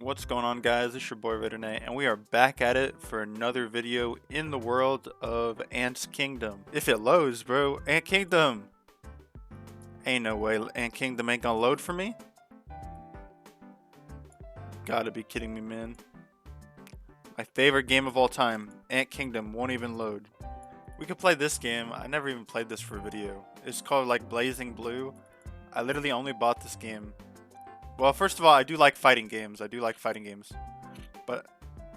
What's going on, guys? It's your boy Knight, and we are back at it for another video in the world of Ant's Kingdom. If it loads, bro. Ant Kingdom! Ain't no way Ant Kingdom ain't gonna load for me. Gotta be kidding me, man. My favorite game of all time, Ant Kingdom, won't even load. We could play this game. I never even played this for a video. It's called like Blazing Blue. I literally only bought this game. Well, first of all, I do like fighting games. But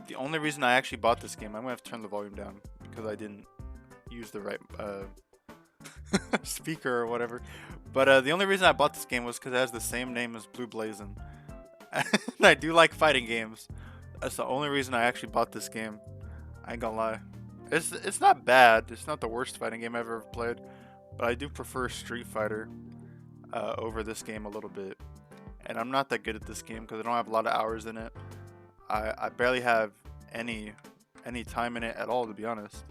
the only reason I actually bought this game, I'm gonna have to turn the volume down because I didn't use the right speaker or whatever. But the only reason I bought this game was because it has the same name as Blue Blazing. And I do like fighting games. That's the only reason I actually bought this game. I ain't gonna lie. It's not bad. It's not the worst fighting game I've ever played. But I do prefer Street Fighter over this game a little bit. And I'm not that good at this game because I don't have a lot of hours in it. I barely have any time in it at all, to be honest.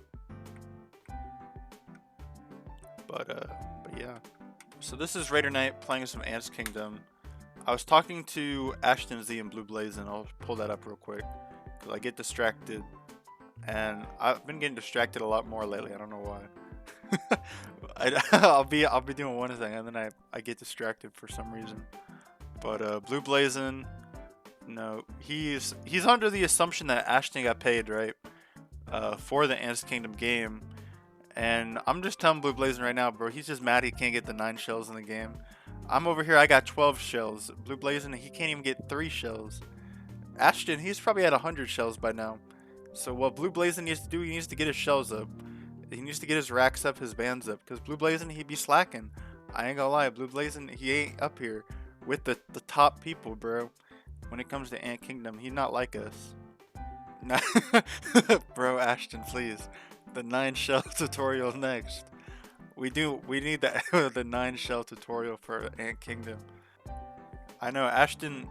But yeah. So this is Raider Knight playing some Ant's Kingdom. I was talking to Ashton Z and Blue Blazing. I'll pull that up real quick because I get distracted, and I've been getting distracted a lot more lately. I don't know why. I'll be doing one thing and then I get distracted for some reason. But Blue Blazing, no, he's under the assumption that Ashton got paid, right? For the Ant's Kingdom game. And I'm just telling Blue Blazing right now, bro, he's just mad he can't get the 9 shells in the game. I'm over here, I got 12 shells. Blue Blazing, he can't even get 3 shells. Ashton, he's probably at 100 shells by now. So what Blue Blazing needs to do, he needs to get his shells up. He needs to get his racks up, his bands up. Because Blue Blazing, he be slacking. I ain't gonna lie, Blue Blazing, he ain't up here with the top people, bro. When it comes to Ant Kingdom, he's not like us. Bro, Ashton, please. The 9 shell tutorial next. We need the 9 shell tutorial for Ant Kingdom. I know Ashton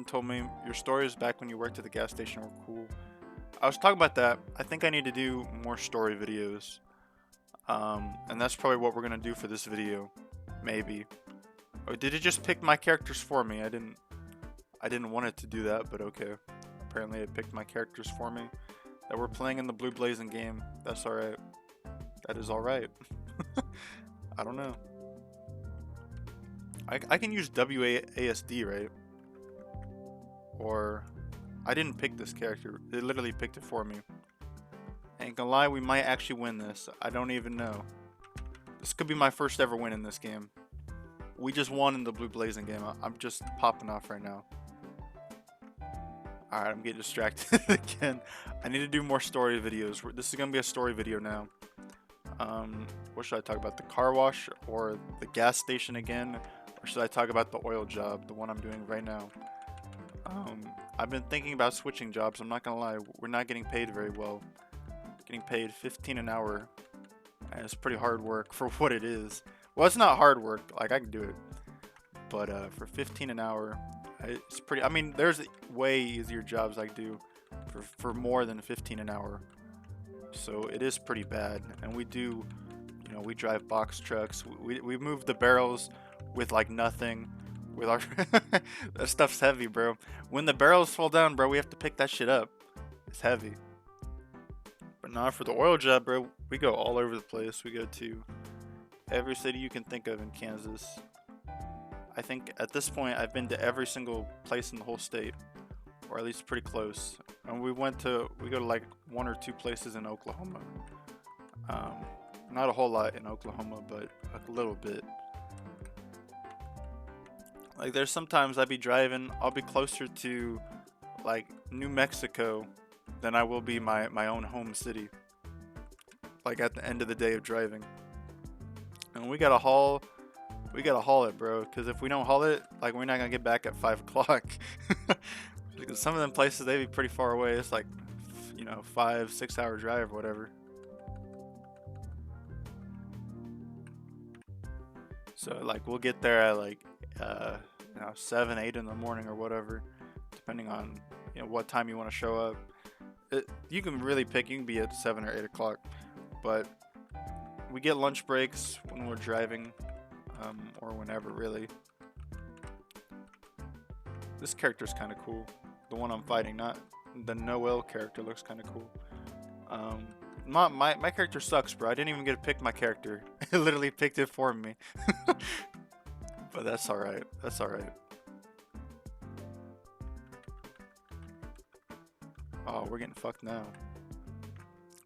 told me your stories back when you worked at the gas station were cool. I was talking about that. I think I need to do more story videos. And that's probably what we're gonna do for this video. Maybe. Or did it just pick my characters for me? I didn't want it to do that, but okay. Apparently it picked my characters for me that we're playing in the Blue Blazing game. That's alright. That is alright. I don't know. I can use WASD, right? Or I didn't pick this character. It literally picked it for me. Ain't gonna lie, we might actually win this. I don't even know. This could be my first ever win in this game. We just won in the Blue Blazing game. I'm just popping off right now. Alright, I'm getting distracted again. I need to do more story videos. This is going to be a story video now. What should I talk about? The car wash or the gas station again? Or should I talk about the oil job, the one I'm doing right now? I've been thinking about switching jobs. I'm not going to lie. We're not getting paid very well. Getting paid 15 an hour. And it's pretty hard work for what it is. Well, it's not hard work. Like, I can do it. But for 15 an hour, it's pretty... I mean, there's way easier jobs I do for more than 15 an hour. So it is pretty bad. And we do, you know, we drive box trucks. We move the barrels with, like, nothing. With our... that stuff's heavy, bro. When the barrels fall down, bro, we have to pick that shit up. It's heavy. But not for the oil job, bro. We go all over the place. We go to... every city you can think of in Kansas. I think at this point I've been to every single place in the whole state, or at least pretty close. And we go to like 1 or 2 places in Oklahoma. Not a whole lot in Oklahoma, but a little bit. Like there's sometimes I'll be driving, I'll be closer to like New Mexico than I will be my own home city. Like at the end of the day of driving. And we gotta haul it, bro. Because if we don't haul it, like we're not gonna get back at 5 o'clock. Because some of them places they be pretty far away. It's like, you know, 5-6 hour drive or whatever. So like we'll get there at like 7-8 in the morning or whatever, depending on what time you want to show up. You can really pick. You can be at 7 or 8 o'clock, but we get lunch breaks when we're driving, or whenever, really. This character's kind of cool. the one I'm fighting, not the Noel character. Looks kind of cool. Um, my character sucks, bro. I didn't even get to pick my character. It literally picked it for me. But that's all right. That's all right. Oh, we're getting fucked now.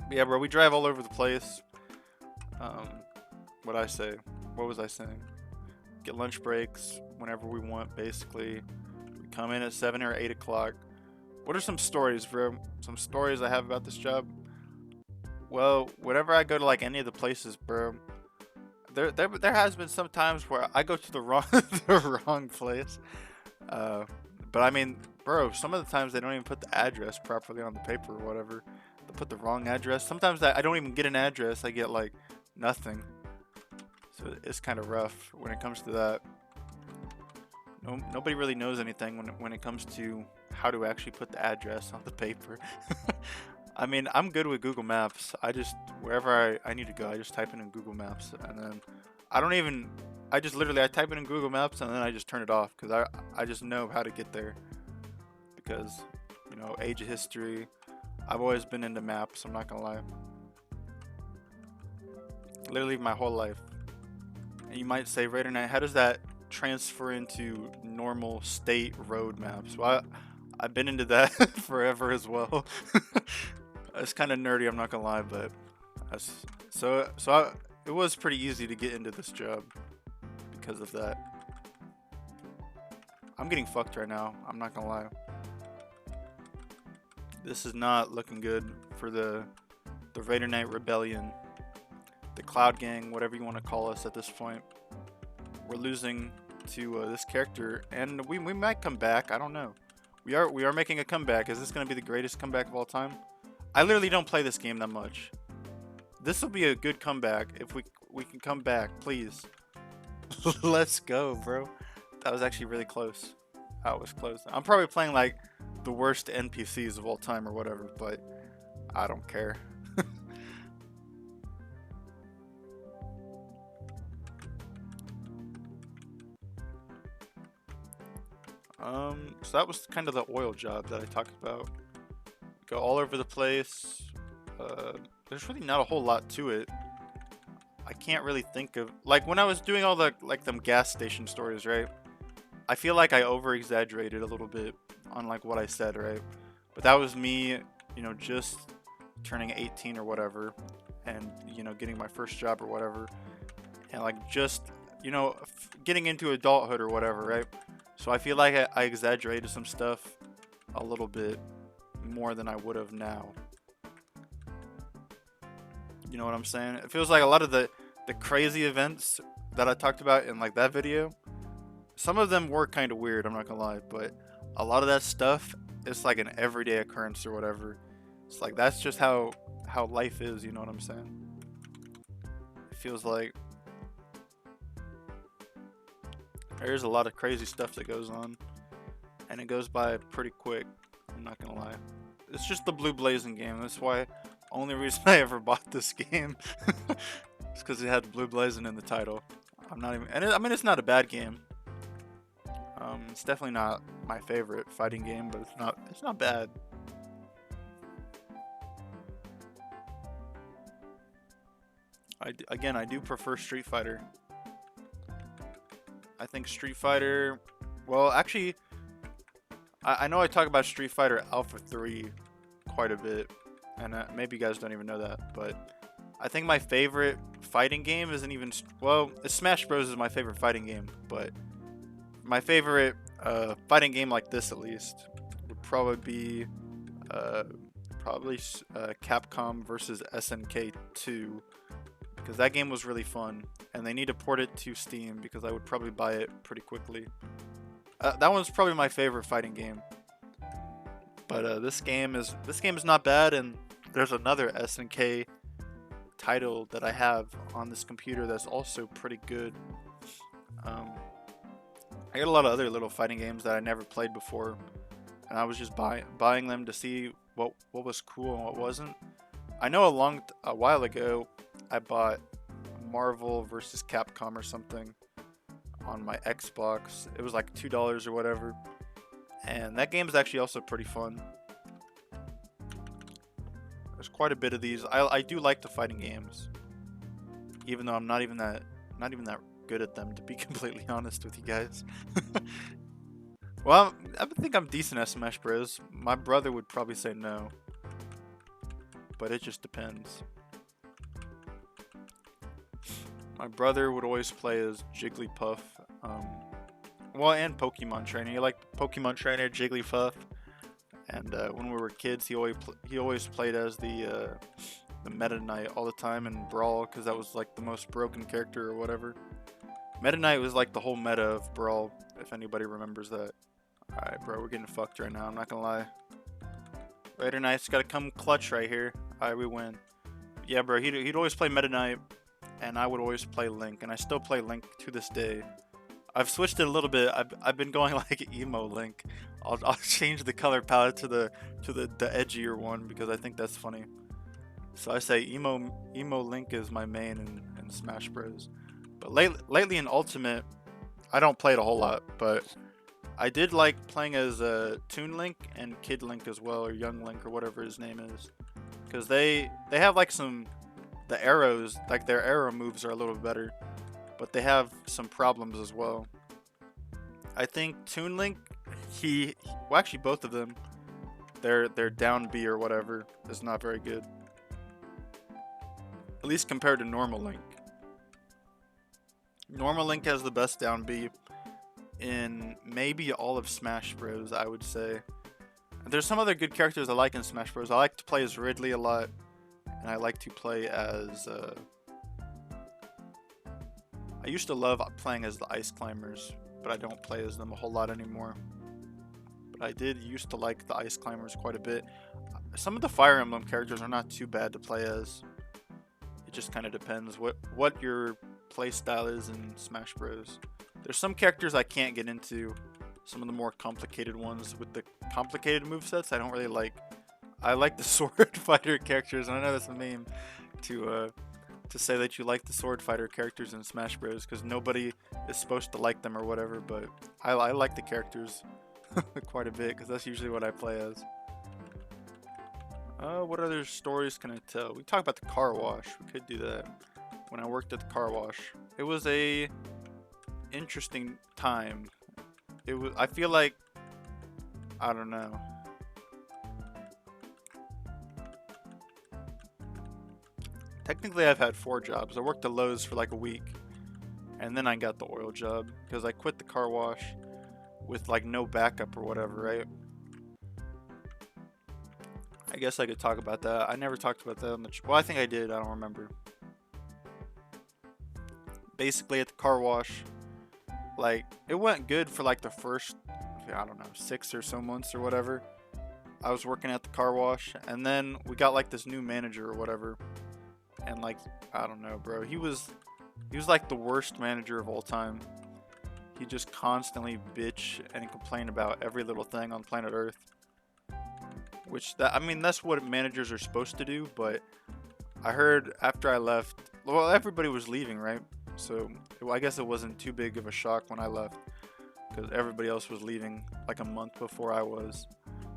But yeah, bro. We drive all over the place. Um, what I say? What was I saying? Get lunch breaks whenever we want, basically. We come in at 7 or 8 o'clock. What are some stories, bro? Some stories I have about this job? Well, whenever I go to like any of the places, bro, there has been some times where I go to the wrong the wrong place. Uh, but I mean, bro, some of the times they don't even put the address properly on the paper or whatever. They put the wrong address. Sometimes I don't even get an address. I get like nothing. So it's kind of rough when it comes to that. Nobody really knows anything when it comes to how to actually put the address on the paper. I mean, I'm good with Google Maps. I just, wherever I need to go, I just type it in Google Maps. And then I don't even, I just literally, I type it in Google Maps and then I just turn it off. Because I just know how to get there. Because, you know, age of history. I've always been into maps, I'm not going to lie. Literally my whole life. And you might say, Raider Knight, how does that transfer into normal state road maps? Well, I've been into that forever as well. It's kind of nerdy, I'm not gonna lie, but it was pretty easy to get into this job because of that. I'm getting fucked right now, I'm not gonna lie. This is not looking good for the Raider Knight Rebellion, the Cloud Gang, whatever you want to call us at this point. We're losing to this character, and we might come back. I don't know. We are making a comeback. Is this going to be the greatest comeback of all time? I literally don't play this game that much. This will be a good comeback if we can come back, please. Let's go, bro. That was actually really close. That was close. I'm probably playing like the worst NPCs of all time or whatever, but I don't care. So that was kind of the oil job that I talked about. Go all over the place. There's really not a whole lot to it. I can't really think of, like, when I was doing all the like them gas station stories, right? I feel like I over exaggerated a little bit on like what I said, right? But that was me, you know, just turning 18 or whatever, and you know, getting my first job or whatever, and like just, you know, getting into adulthood or whatever, right? So I feel like I exaggerated some stuff a little bit more than I would have now. You know what I'm saying? It feels like a lot of the crazy events that I talked about in like that video, some of them were kind of weird, I'm not gonna lie, but a lot of that stuff, it's like an everyday occurrence or whatever. It's like that's just how life is, you know what I'm saying? It feels like there's a lot of crazy stuff that goes on, and it goes by pretty quick, I'm not gonna lie. It's just the Blue Blazing game. That's why only reason I ever bought this game. It's because it had Blue Blazing in the title. I'm not even, and I mean, it's not a bad game. It's definitely not my favorite fighting game, but it's not bad. Again, I do prefer Street Fighter. I think Street Fighter, well, actually, I know I talk about Street Fighter Alpha 3 quite a bit, and maybe you guys don't even know that, but I think my favorite fighting game isn't even, well, Smash Bros is my favorite fighting game, but my favorite fighting game like this, at least, would probably be Capcom versus SNK 2, because that game was really fun, and they need to port it to Steam because I would probably buy it pretty quickly. That one's probably my favorite fighting game. But this game is not bad, and there's another SNK title that I have on this computer that's also pretty good. I got a lot of other little fighting games that I never played before, and I was just buying them to see what was cool and what wasn't. I know a while ago I bought Marvel versus Capcom or something on my Xbox. It was like $2 or whatever, And that game is actually also pretty fun. There's quite a bit of these. I do like the fighting games, even though I'm not even that good at them, to be completely honest with you guys. Well, I think I'm decent at Smash Bros. My brother would probably say no, but it just depends. My brother would always play as Jigglypuff. Well, and Pokemon Trainer. He liked Pokemon Trainer, Jigglypuff, and when we were kids, he always played as the Meta Knight all the time in Brawl, because that was like the most broken character or whatever. Meta Knight was like the whole meta of Brawl, if anybody remembers that. Alright, bro, we're getting fucked right now, I'm not gonna lie. Raider Knight's gotta come clutch right here. Alright, we win. Yeah, bro, he'd always play Meta Knight, and I would always play Link, and I still play Link to this day. I've switched it a little bit. I've been going like emo Link. I'll change the color palette to the edgier one because I think that's funny. So I say emo Link is my main in Smash Bros. But lately in Ultimate, I don't play it a whole lot, but I did like playing as Toon Link and Kid Link as well, or Young Link, or whatever his name is, because they have like the arrows, like their arrow moves are a little bit better, but they have some problems as well. I think Toon Link, well, actually both of them, their down B or whatever is not very good, at least compared to normal Link. Normal Link has the best down B in maybe all of Smash Bros, I would say. There's some other good characters I like in Smash Bros. I like to play as Ridley a lot, and I like to play as I used to love playing as the Ice Climbers, but I don't play as them a whole lot anymore. But I did used to like the Ice Climbers quite a bit. Some of the Fire Emblem characters are not too bad to play as. It just kind of depends what your play style is in Smash Bros. There's some characters I can't get into, some of the more complicated ones with the complicated movesets I don't really like. I like the sword fighter characters, and I know that's a meme to say that you like the sword fighter characters in Smash Bros. Because nobody is supposed to like them or whatever, but I like the characters quite a bit because that's usually what I play as. What other stories can I tell? We talk about the car wash. We could do that. When I worked at the car wash, it was a interesting time. I feel like, I don't know. Technically, I've had 4 jobs. I worked at Lowe's for like a week, and then I got the oil job because I quit the car wash with like no backup or whatever, right? I guess I could talk about that. I never talked about that on the well, I think I did. I don't remember. Basically, at the car wash, like, it went good for like the first, I don't know, 6 or so months or whatever. I was working at the car wash, and then we got like this new manager or whatever, and like, I don't know, bro, he was like the worst manager of all time. He just constantly bitch and complain about every little thing on planet Earth, which I mean, that's what managers are supposed to do. But I heard after I left, well, everybody was leaving, right? So I guess it wasn't too big of a shock when I left, because everybody else was leaving like a month before I was,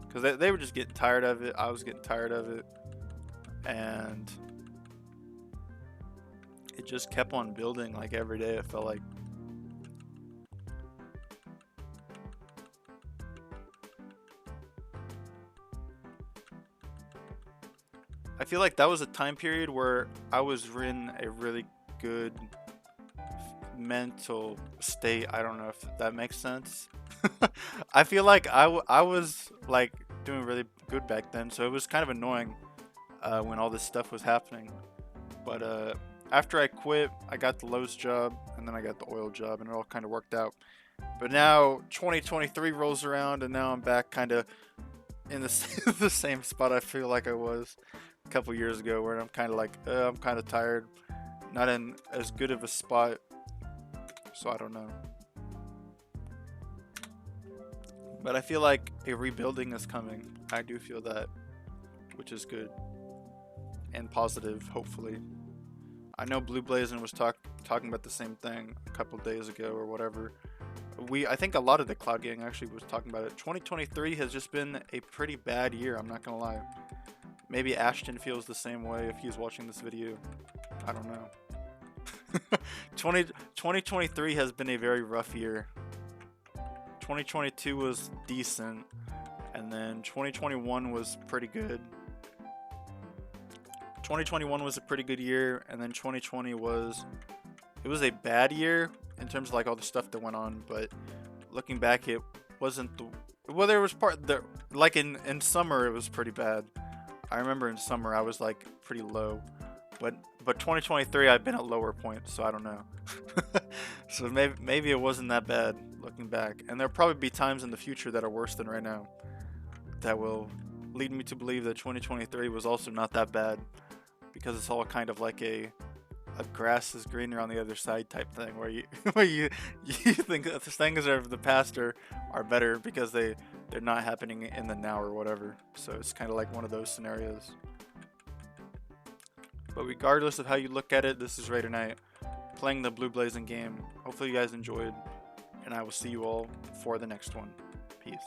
because they were just getting tired of it. I was getting tired of it, and it just kept on building. Like every day, it felt like. I feel like that was a time period where I was in a really good mental state. I don't know if that makes sense. I feel like I was like doing really good back then, so it was kind of annoying when all this stuff was happening. But after I quit, I got the Lowe's job, and then I got the oil job, and it all kind of worked out. But now 2023 rolls around, and now I'm back kind of in the, the same spot I feel like I was a couple years ago, where I'm kind of like, I'm kind of tired, not in as good of a spot, so I don't know. But I feel like a rebuilding is coming. I do feel that, which is good and positive, hopefully. I know Blue Blazin was talking about the same thing a couple days ago or whatever, I think a lot of the Cloud Gang actually was talking about it. 2023 has just been a pretty bad year, I'm not gonna lie. Maybe Ashton feels the same way if he's watching this video. I don't know. 2023 has been a very rough year. 2022 was decent, and then 2021 was pretty good. 2021 was a pretty good year, and then 2020 was a bad year in terms of like all the stuff that went on, but looking back it wasn't the well, there was part there like in summer it was pretty bad. I remember in summer I was like pretty low, but 2023 I've been at lower points, so I don't know. So maybe it wasn't that bad looking back, and there'll probably be times in the future that are worse than right now that will lead me to believe that 2023 was also not that bad, because it's all kind of like a grass is greener on the other side type thing, where you where you think that the things of the past are better because they're not happening in the now or whatever. So it's kind of like one of those scenarios. But regardless of how you look at it, this is Raider Knight playing the Blue Blazing game. Hopefully you guys enjoyed, and I will see you all for the next one. Peace.